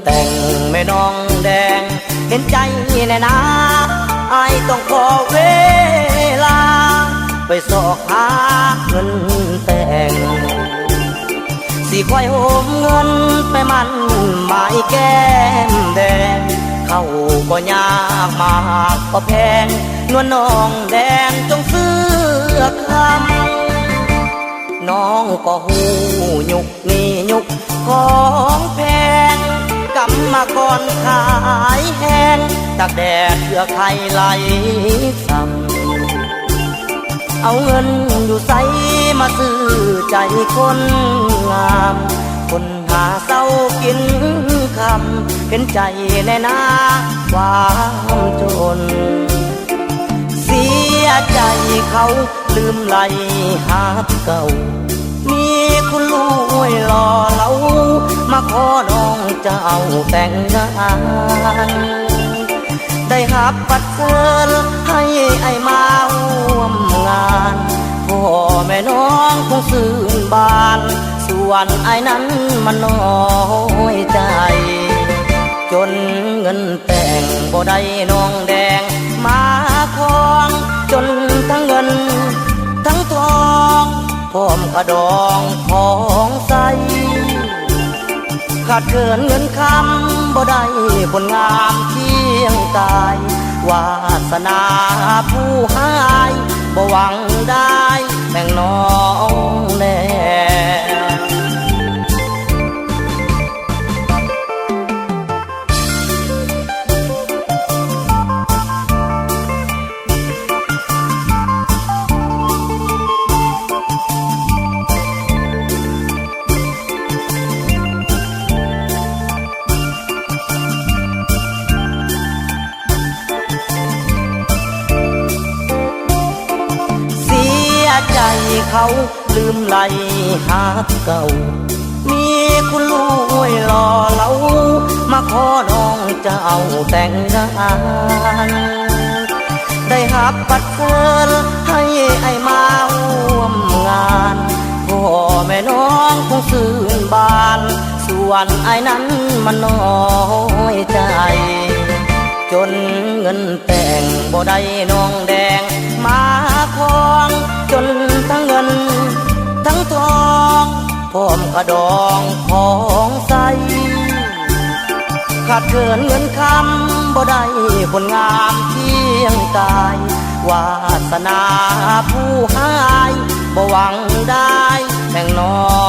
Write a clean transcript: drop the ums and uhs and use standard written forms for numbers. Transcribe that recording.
แต่งแม่น้องแดงเห็นใจแน่นาอายต้องขอเวลาไปสอกหาเงินแต่งสิคอยโหมเงินไปมันหมายแก้มแดงเข้าก็ยากมากก็แพงนวลน้องแดงจงซื้อคำน้องก็หูยุกนี่ยุกของแพงกำมาก่อนขายแห้งตากแดดเพื่อใครไหลซ้ำเอาเงินอยู่ใสมาซื้อใจคนงามคนหาเศร้ากินคำเห็นใจแน่นาความจนเสียใจเขาลืมไหลหาเก่ามีคุณลูกหล่อเหลามาขอน้องเจ้าแต่งงานได้หับบัตรเชิญให้ไอ้มาร่วมงานพ่อแม่น้องคงซื่นบานส่วนไอ้นั้นมันน้อยใจจนเงินแต่งบ่ได้น้องแดงมาคองจนทั้งเงินทั้งทองพร้อมกระดองของใสขาดเกินเงินคำบ่ได้ผลงามเคียงกายวาสนาผู้หายบ่หวังได้แต่งน้องแน่ใจเขาลืมไหลหาเก่ามีคุณลูกหล่อเหลามาขอน้องเจ้าแต่งงานได้หับบัตรเชิญให้ไอ้มาร่วมงานพ่อแม่น้องคงซื่นบานส่วนไอ้นั้นมันน้อยใจจนเงินแต่งบ่ได้น้องแดงมาคองจนทั้งเงินทั้งทองพร้อมกระดองของใสขาดเกินเงินคำบ่ได้ผลงามเคียงกายวาสนาผู้หายบ่หวังได้แต่งน้อง